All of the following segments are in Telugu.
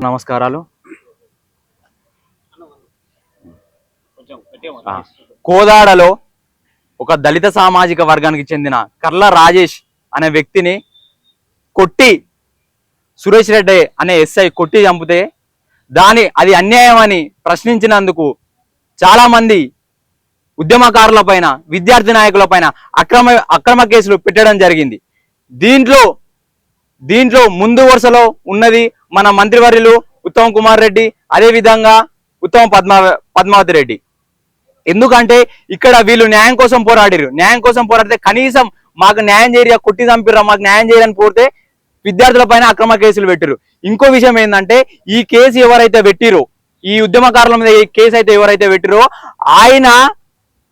నమస్కారాలు. కోదాడలో ఒక దళిత సామాజిక వర్గానికి చెందిన కర్ల రాజేష్ అనే వ్యక్తిని కొట్టి సురేష్ రెడ్డి అనే ఎస్ఐ కొట్టి చంపితే అది అన్యాయం అని ప్రశ్నించినందుకు చాలా మంది ఉద్యమకారుల పైన, విద్యార్థి నాయకుల పైన అక్రమ కేసులు పెట్టడం జరిగింది. దీంట్లో ముందు వరుసలో ఉన్నది మన మంత్రివర్యులు ఉత్తమ్ కుమార్ రెడ్డి, అదే విధంగా పద్మావతి రెడ్డి. ఎందుకంటే ఇక్కడ వీళ్ళు న్యాయం కోసం పోరాడారు. న్యాయం కోసం పోరాడితే కనీసం మాకు న్యాయం చేయరా, కొట్టి చంపిరా, మాకు న్యాయం చేయని పోతే విద్యార్థుల పైన అక్రమ కేసులు పెట్టారు. ఇంకో విషయం ఏంటంటే ఈ కేసు ఎవరైతే పెట్టిరో, ఈ ఉద్యమకారుల మీద ఈ కేసు అయితే ఎవరైతే పెట్టిరో ఆయన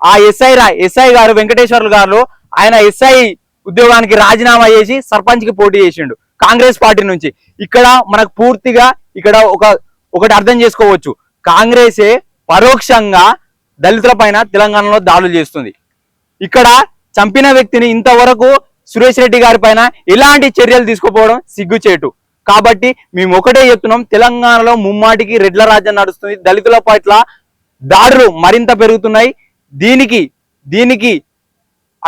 ఆ ఎస్ఐ గారు వెంకటేశ్వర్లు గారు ఆయన ఎస్ఐ ఉద్యోగానికి రాజీనామా చేసి సర్పంచ్కి పోటీ చేసిండు కాంగ్రెస్ పార్టీ నుంచి. ఇక్కడ మనకు పూర్తిగా ఇక్కడ ఒకటి అర్థం చేసుకోవచ్చు, కాంగ్రెసే పరోక్షంగా దళితుల పైన తెలంగాణలో దాడులు చేస్తుంది. ఇక్కడ చంపిన వ్యక్తిని ఇంతవరకు సురేష్ రెడ్డి గారి పైన ఎలాంటి చర్యలు తీసుకోపోవడం సిగ్గుచేటు. కాబట్టి మేము ఒకటే చెప్తున్నాం, తెలంగాణలో ముమ్మాటికి రెడ్ల రాజ్యం నడుస్తుంది. దళితుల పట్ల దాడులు మరింత పెరుగుతున్నాయి. దీనికి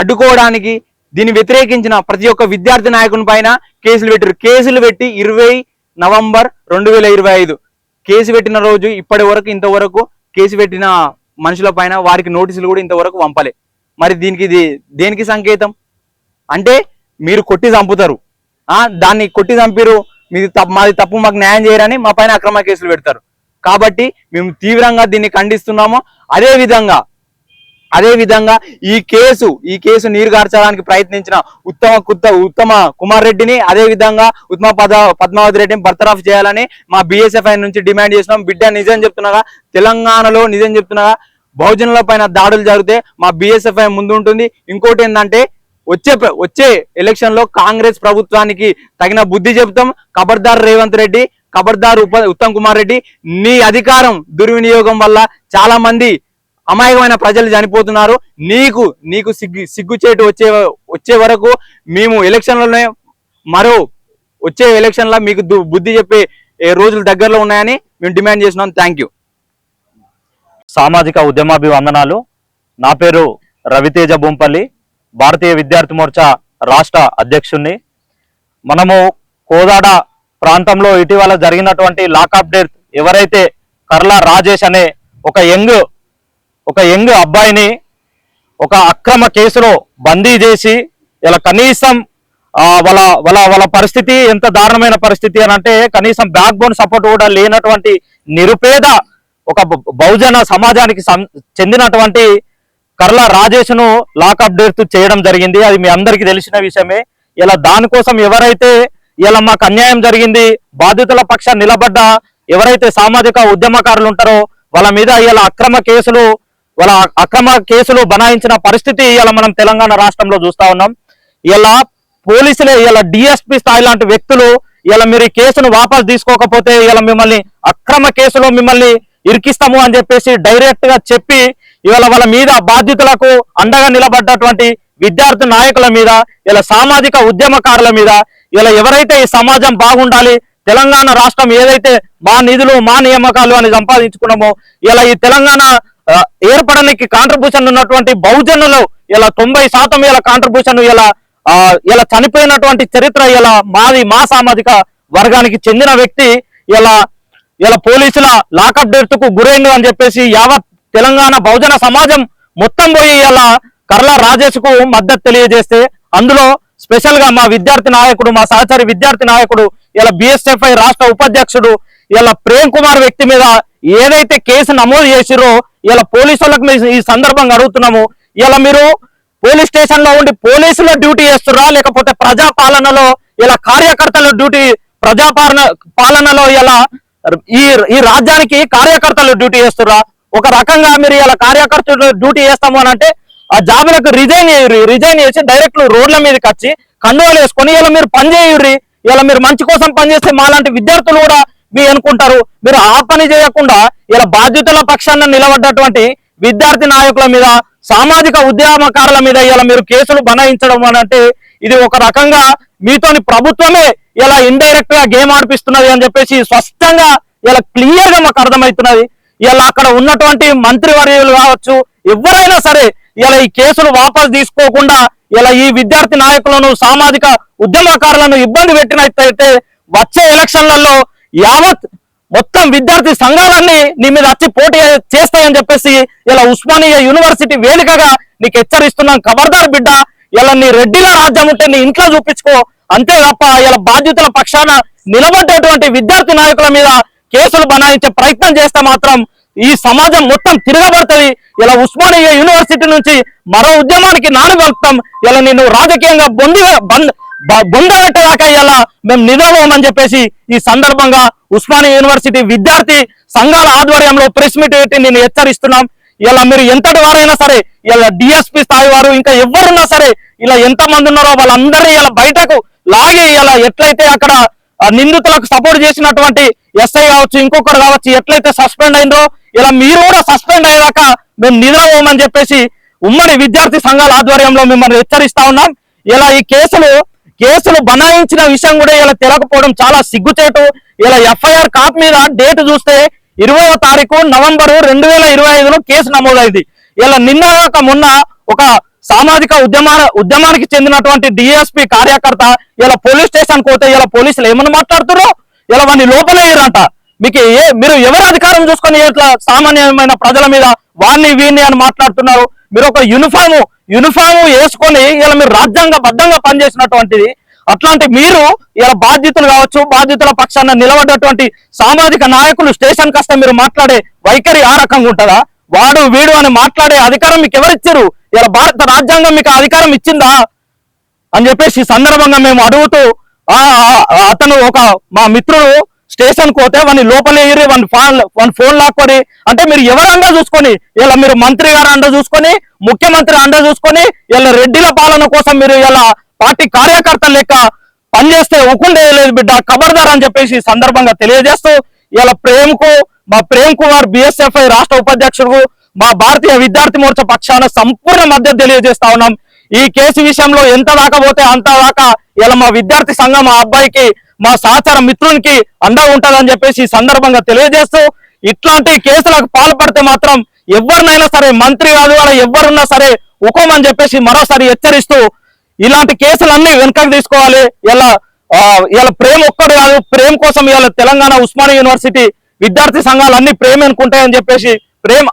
అడ్డుకోవడానికి, దీన్ని వ్యతిరేకించిన ప్రతి ఒక్క విద్యార్థి నాయకుని పైన కేసులు పెట్టి 20 నవంబర్ 2025 కేసు పెట్టిన రోజు ఇప్పటి వరకు ఇంతవరకు కేసు పెట్టిన మనుషుల పైన వారికి నోటీసులు కూడా ఇంతవరకు పంపలే. మరి దేనికి సంకేతం అంటే మీరు కొట్టి చంపుతారు, దాన్ని కొట్టి చంపిరు, మాది తప్పు, మాకు న్యాయం చేయరని మా పైన అక్రమ కేసులు పెడతారు. కాబట్టి మేము తీవ్రంగా దీన్ని ఖండిస్తున్నాము. అదే విధంగా ఈ కేసు నీరుగార్చడానికి ప్రయత్నించిన ఉత్తమ కుమార్ రెడ్డిని, అదే విధంగా పద్మావతి రెడ్డిని బర్తరఫ్ చేయాలని మా BSFI నుంచి డిమాండ్ చేసినాం. బిడ్డ నిజం చెప్తున్నాగా, తెలంగాణలో నిజం చెప్తున్నాగా బహుజనుల పైన దాడులు జరిగితే మా BSFI ముందుంటుంది. ఇంకోటి ఏంటంటే వచ్చే ఎలక్షన్ లో కాంగ్రెస్ ప్రభుత్వానికి తగిన బుద్ధి చెప్తాం. ఖబర్దార్ రేవంత్ రెడ్డి, ఖబర్దార్ ఉత్తమ్ కుమార్ రెడ్డి, నీ అధికారం దుర్వినియోగం వల్ల చాలా మంది అమాయకమైన ప్రజలు చనిపోతున్నారు. నీకు సిగ్గుచేటు వచ్చే వరకు మేము ఎలక్షన్లలోనే వచ్చే ఎలక్షన్లో మీకు బుద్ధి చెప్పే రోజులు దగ్గరలో ఉన్నాయని మేము డిమాండ్ చేస్తున్నాం. Thank you. సామాజిక ఉద్యమాభివందనాలు. నా పేరు రవితేజ బొంపల్లి, భారతీయ విద్యార్థి మోర్చా రాష్ట్ర అధ్యక్షుణ్ణి. మనము కోదాడ ప్రాంతంలో ఇటీవల జరిగినటువంటి లాకప్ డెత్ ఎవరైతే కర్ల రాజేష్ అనే ఒక యంగ్ అబ్బాయిని ఒక అక్రమ కేసులో బందీ చేసి ఇలా కనీసం వాళ్ళ పరిస్థితి ఎంత దారుణమైన పరిస్థితి అని అంటే కనీసం బ్యాక్ బోన్ సపోర్ట్ కూడా లేనటువంటి నిరుపేద ఒక బహుజన సమాజానికి చెందినటువంటి కర్ల రాజేష్ను లాకప్ డెత్ చేయడం జరిగింది. అది మీ అందరికీ తెలిసిన విషయమే. ఇలా దానికోసం ఎవరైతే ఇలా మాకు అన్యాయం జరిగింది, బాధితుల పక్షాన నిలబడ్డ ఎవరైతే సామాజిక ఉద్యమకారులు ఉంటారో వాళ్ళ మీద ఇలా అక్రమ కేసులు బనాయించిన పరిస్థితి ఇలా మనం తెలంగాణ రాష్ట్రంలో చూస్తా ఉన్నాం. ఇలా పోలీసులే DSP స్థాయి లాంటి వ్యక్తులు మీరు ఈ కేసును వాపసు తీసుకోకపోతే మిమ్మల్ని అక్రమ కేసులో మిమ్మల్ని ఇరికిస్తాము అని చెప్పేసి డైరెక్ట్ గా చెప్పి వాళ్ళ మీద బాధితులకు అండగా నిలబడ్డటువంటి విద్యార్థి నాయకుల మీద సామాజిక ఉద్యమకారుల మీద ఎవరైతే ఈ సమాజం బాగుండాలి, తెలంగాణ రాష్ట్రం ఏదైతే మా నిధులు మా నియామకాలు అని సంపాదించుకున్నామో ఈ తెలంగాణ ఏర్పడడానికి కాంట్రిబ్యూషన్ ఉన్నటువంటి బహుజనులు 90% కాంట్రిబ్యూషన్ చనిపోయినటువంటి చరిత్ర మా సామాజిక వర్గానికి చెందిన వ్యక్తి పోలీసుల లాకప్ డెత్ కు గురైండు అని చెప్పేసి యావత్ తెలంగాణ బహుజన సమాజం మొత్తం పోయి కర్ల రాజేష్ కు మద్దతు తెలియజేస్తే అందులో స్పెషల్ గా మా విద్యార్థి నాయకుడు, మా సహచరి విద్యార్థి నాయకుడు BSFI రాష్ట్ర ఉపాధ్యక్షుడు ప్రేమ్ కుమార్ వ్యక్తి మీద ఏదైతే కేసు నమోదు చేసిరో పోలీసులకు ఈ సందర్భంగా అడుగుతున్నాము, మీరు పోలీస్ స్టేషన్ లో ఉండి పోలీసుల డ్యూటీ చేస్తురా, లేకపోతే ప్రజాపాలనలో కార్యకర్తల డ్యూటీ, పాలనలో ఈ రాజ్యానికి కార్యకర్తలు డ్యూటీ చేస్తురా? ఒక రకంగా మీరు కార్యకర్తలు డ్యూటీ చేస్తాము అని అంటే ఆ జాబులకు రిజైన్ చేసి డైరెక్ట్ రోడ్ల మీదకి వచ్చి కండువాలు వేసుకొని మీరు పని చేయుర్రి. మీరు మంచి కోసం పనిచేస్తే మాలాంటి విద్యార్థులు కూడా మీరు అనుకుంటారు. మీరు ఆ పని చేయకుండా బాధ్యతల పక్షాన నిలబడ్డటువంటి విద్యార్థి నాయకుల మీద, సామాజిక ఉద్యమకారుల మీద మీరు కేసులు బనాయించడం అని అంటే ఇది ఒక రకంగా మీతోని ప్రభుత్వమే ఇలా ఇండైరెక్ట్ గా గేమ్ ఆడిపిస్తున్నది అని చెప్పేసి స్పష్టంగా ఇలా క్లియర్ గా మాకు అర్థమవుతున్నది. ఇలా అక్కడ ఉన్నటువంటి మంత్రివర్యులు కావచ్చు, ఎవరైనా సరే ఇలా ఈ కేసులు వాపసు తీసుకోకుండా ఇలా ఈ విద్యార్థి నాయకులను సామాజిక ఉద్యమకారులను ఇబ్బంది పెట్టినట్టయితే వచ్చే ఎలక్షన్లలో యావత్ మొత్తం విద్యార్థి సంఘాలన్నీ నీ మీద వచ్చి పోటీ చేస్తాయని చెప్పేసి ఇలా ఉస్మానియా యూనివర్సిటీ వేదికగా నీకు హెచ్చరిస్తున్నాం. ఖబర్దార్ బిడ్డ, ఇలా నీ రెడ్డిల రాజ్యం ఉంటే నీ ఇంట్లో చూపించుకో, అంతే తప్ప ఇలా బాధ్యతల పక్షాన నిలబడ్డటువంటి విద్యార్థి నాయకుల మీద కేసులు బనాయించే ప్రయత్నం చేస్తే మాత్రం ఈ సమాజం మొత్తం తిరగబడుతుంది. ఇలా ఉస్మానియా యూనివర్సిటీ నుంచి మరో ఉద్యమానికి నానగలుగుతాం. ఇలా నేను రాజకీయంగా బొందబెట్టేదాకా ఇలా మేము నిద్రపోమని చెప్పేసి ఈ సందర్భంగా ఉస్మానియా యూనివర్సిటీ విద్యార్థి సంఘాల ఆధ్వర్యంలో ప్రెస్ మీట్ పెట్టి నేను హెచ్చరిస్తున్నాం. ఇలా మీరు ఎంతటి వారైనా సరే, ఇలా డిఎస్పీ స్థాయి వారు ఇంకా ఎవరున్నా సరే, ఇలా ఎంత మంది ఉన్నారో వాళ్ళందరినీ ఇలా బయటకు లాగి ఇలా ఎట్లయితే అక్కడ నిందితులకు సపోర్ట్ చేసినటువంటి ఎస్ఐ కావచ్చు, ఇంకొకరు కావచ్చు, ఎట్లయితే సస్పెండ్ అయిందో ఇలా మీరు కూడా సస్పెండ్ అయ్యేదాకా మేము నిద్రపోమని చెప్పేసి ఉమ్మడి విద్యార్థి సంఘాల ఆధ్వర్యంలో మిమ్మల్ని హెచ్చరిస్తా ఉన్నాం. ఇలా ఈ కేసులు బనాయించిన విషయం కూడా ఇలా తెలకపోవడం చాలా సిగ్గుచేటు. ఇలా ఎఫ్ఐఆర్ కాపీ మీద డేట్ చూస్తే 20వ తారీఖు నవంబరు 2025లో కేసు నమోదైంది. ఇలా నిన్న మొన్న ఒక సామాజిక ఉద్యమానికి చెందినటువంటి డిఎస్పీ కార్యకర్త ఇలా పోలీస్ స్టేషన్ పోతే ఇలా పోలీసులు ఏమని మాట్లాడుతున్నారు, ఇలా వాడిని లోపలేయరంట. మీరు ఎవరి అధికారం చూసుకొని ఇట్లా సామాన్యమైన ప్రజల మీద వాణ్ణి వీణ్ణి అని మాట్లాడుతున్నారు. మీరు ఒక యూనిఫామ్ వేసుకొని ఇలా మీరు రాజ్యాంగబద్ధంగా పనిచేసినటువంటిది. అట్లాంటి మీరు ఇలా బాధ్యతలు కావచ్చు, బాధ్యతల పక్షాన నిలబడ్డటువంటి సామాజిక నాయకులు స్టేషన్ కష్ట మీరు మాట్లాడే వైఖరి ఆ రకంగా ఉంటుందా? వాడు వీడు అని మాట్లాడే అధికారం మీకు ఎవరిచ్చారు? ఇలా భారత రాజ్యాంగం మీకు అధికారం ఇచ్చిందా అని చెప్పేసి ఈ సందర్భంగా మేము అడుగుతూ, అతను మా మిత్రుడు స్టేషన్ పోతే వాడిని లోపలేరి వాడి ఫోన్ లాక్కొని, అంటే మీరు ఎవరు అండ చూసుకొని, ఇలా మీరు మంత్రి గారు అండ చూసుకొని, ముఖ్యమంత్రి అండ చూసుకొని ఇలా రెడ్డిల పాలన కోసం మీరు ఇలా పార్టీ కార్యకర్తలు లెక్క పనిచేస్తే ఒకుండే లేదు బిడ్డ, ఖబర్దార్ అని చెప్పేసి ఈ సందర్భంగా తెలియజేస్తూ, ఇలా మా ప్రేమ్ కుమార్ బిఎస్ఎఫ్ఐ రాష్ట్ర ఉపాధ్యక్షుడు, మా భారతీయ విద్యార్థి మోర్చా పక్షాన సంపూర్ణ మద్దతు తెలియజేస్తా ఉన్నాం. ఈ కేసు విషయంలో ఎంత దాకా పోతే అంత దాకా ఇలా మా విద్యార్థి సంఘం మా అబ్బాయికి, మా సహచర మిత్రునికి అండగా ఉంటుందని చెప్పేసి ఈ సందర్భంగా తెలియజేస్తూ, ఇట్లాంటి కేసులకు పాల్పడితే మాత్రం ఎవరినైనా సరే, మంత్రి కాదు అలా ఎవరున్నా సరే ఉకోమని చెప్పేసి మరోసారి హెచ్చరిస్తూ, ఇలాంటి కేసులన్నీ వెనకకు తీసుకోవాలి. ఇలా ప్రేమ్ ఒక్కడు కాదు, ప్రేమ్ కోసం ఇలా తెలంగాణ ఉస్మానియా యూనివర్సిటీ విద్యార్థి సంఘాలన్నీ ప్రేమ అనుకుంటాయని చెప్పేసి, ప్రేమ్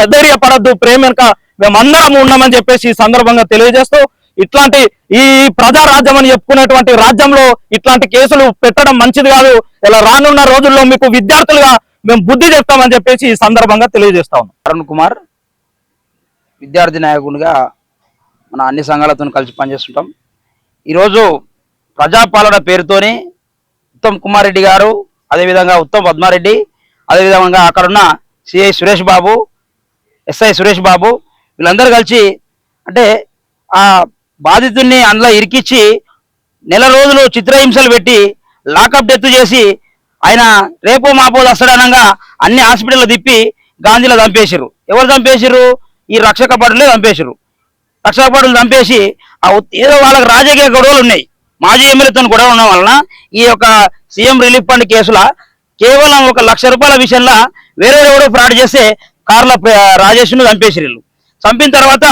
అధైర్యపడద్దు, ప్రేమ వెనుక మేమందరం ఉన్నామని చెప్పేసి ఈ సందర్భంగా తెలియజేస్తూ, ఇట్లాంటి ఈ ప్రజారాజ్యం అని చెప్పుకునేటువంటి రాజ్యంలో ఇట్లాంటి కేసులు పెట్టడం మంచిది కాదు. ఇలా రానున్న రోజుల్లో మీకు విద్యార్థులుగా మేము బుద్ధి చెప్తామని చెప్పేసి ఈ సందర్భంగా తెలియజేస్తా ఉన్నాం. అరుణ్ కుమార్ విద్యార్థి నాయకునిగా మన అన్ని సంఘాలతో కలిసి పనిచేస్తుంటాం. ఈరోజు ప్రజాపాలన పేరుతోని ఉత్తమ్ కుమార్ రెడ్డి గారు, అదేవిధంగా ఉత్తమ్ పద్మారెడ్డి, అదేవిధంగా అక్కడున్న సిఐ సురేష్ బాబు, ఎస్ఐ సురేష్ బాబు, వీళ్ళందరూ కలిసి అంటే ఆ బాధితుడిని అందులో ఇరికిచ్చి నెల రోజులు చిత్రహింసలు పెట్టి లాకప్ డెత్ చేసి ఆయన రేపో మాపో దసడానంగా అన్ని హాస్పిటల్లో తిప్పి గాంధీలో చంపేశారు. ఎవరు చంపేశారు? ఈ రక్షక భటులే చంపేశారు. రక్షక భటులు చంపేసి ఏదో వాళ్ళకి రాజకీయ గొడవలు ఉన్నాయి, మాజీ ఎమ్మెల్యేతో గొడవ ఉండడం వలన ఈ యొక్క సీఎం రిలీఫ్ ఫండ్ కేసుల కేవలం 1 లక్ష రూపాయల విషయంలో వేరే ఎవరో ఫ్రాడ్ చేస్తే కార్ల రాజేష్ను చంపేసారు. చంపిన తర్వాత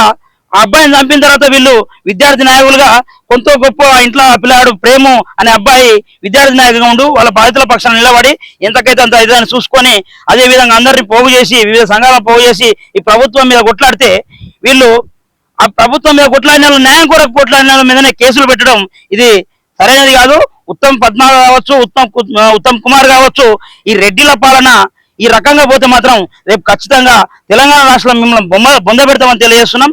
ఆ అబ్బాయిని చంపిన తర్వాత వీళ్ళు విద్యార్థి నాయకులుగా కొంత గొప్ప ఇంట్లో పిల్లాడు ప్రేము అనే అబ్బాయి విద్యార్థి నాయకుగా ఉండు వాళ్ళ బాధితుల పక్షాన నిలబడి ఎంతకైతే అంత ఇదని చూసుకొని అదే విధంగా అందరినీ పోగు చేసి వివిధ సంఘాలను పోగు చేసి ఈ ప్రభుత్వం మీద కొట్లాడితే వీళ్ళు ఆ ప్రభుత్వం మీద కొట్లాడిన వాళ్ళు, న్యాయం కొరకు కొట్లాడిన వాళ్ళ మీదనే కేసులు పెట్టడం ఇది సరైనది కాదు. ఉత్తమ్ పద్మ కావచ్చు, ఉత్తమ్ కుమార్ కావచ్చు, ఈ రెడ్డిల పాలన ఈ రకంగా పోతే మాత్రం రేపు ఖచ్చితంగా తెలంగాణ రాష్ట్రంలో మిమ్మల్ని బొంద పెడతామని తెలియజేస్తున్నాం.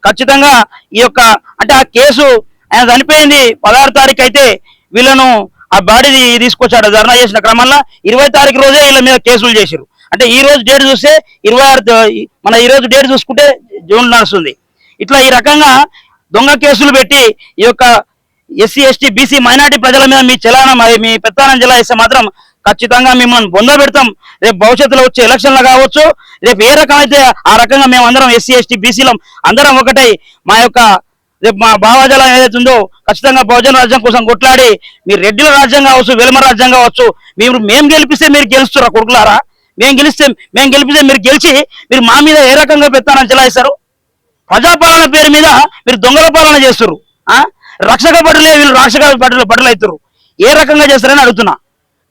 ఖచ్చితంగా ఈ యొక్క అంటే ఆ కేసు ఆయన చనిపోయింది 16 తారీఖు అయితే వీళ్ళను ఆ బాడీ తీసుకొచ్చాడు ధర్నా చేసిన క్రమంలో 20 తారీఖు రోజే వీళ్ళ మీద కేసులు చేశారు. అంటే ఈ రోజు డేట్ చూస్తే 26 మన ఈ రోజు డేట్ చూసుకుంటే జూన్ నడుస్తుంది. ఇట్లా ఈ రకంగా దొంగ కేసులు పెట్టి ఈ యొక్క ఎస్సీ ఎస్టీ బీసీ మైనార్టీ ప్రజల మీద మీ చలానం మీ పెత్తానం జిల్లా ఇస్తే మాత్రం ఖచ్చితంగా మిమ్మల్ని బొంద పెడతాం. రేపు భవిష్యత్తులో వచ్చే ఎలక్షన్లు కావచ్చు, రేపు ఏ రకమైతే ఆ రకంగా మేము అందరం ఎస్సీ ఎస్టీ బీసీలం అందరం ఒకటై మా యొక్క రేపు మా భావజాలం ఏదైతుందో ఖచ్చితంగా బహుజన రాజ్యం కోసం కొట్లాడి మీరు రెడ్డిల రాజ్యం కావచ్చు వెలమ రాజ్యం కావచ్చు మేము గెలిపిస్తే మీరు గెలుస్తారా కొడుకులారా? మేము గెలిపిస్తే మీరు గెలిచి మీరు మా మీద ఏ రకంగా పెత్తానని చెలాయిస్తారు? ప్రజాపాలన పేరు మీద మీరు దొంగల పాలన చేస్తారు. రక్షక భటులే వీళ్ళు రక్షక భటులు అవుతారు. ఏ రకంగా చేస్తారని అడుగుతున్నా.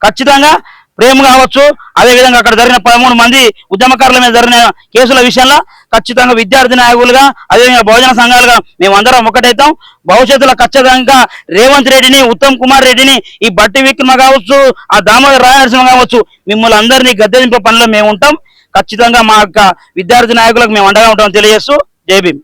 ఖచ్చితంగా ప్రేమ కావచ్చు, అదేవిధంగా అక్కడ జరిగిన 13 మంది ఉద్యమకారుల మీద జరిగిన కేసుల విషయంలో ఖచ్చితంగా విద్యార్థి నాయకులుగా అదేవిధంగా బహుజన సంఘాలుగా మేమందరం ఒకటైతాం. భవిష్యత్తులో ఖచ్చితంగా రేవంత్ రెడ్డిని, ఉత్తమ్ కుమార్ రెడ్డిని, ఈ బట్టి విక్రమ కావచ్చు, ఆ దామోదర రాయనరసింహ కావచ్చు, మిమ్మల్ని అందరినీ గద్దె దింపే పనిలో మేము ఉంటాం. ఖచ్చితంగా మా యొక్క విద్యార్థి నాయకులకు మేము అండగా ఉంటామని తెలియజేస్తూ జై భీమ్.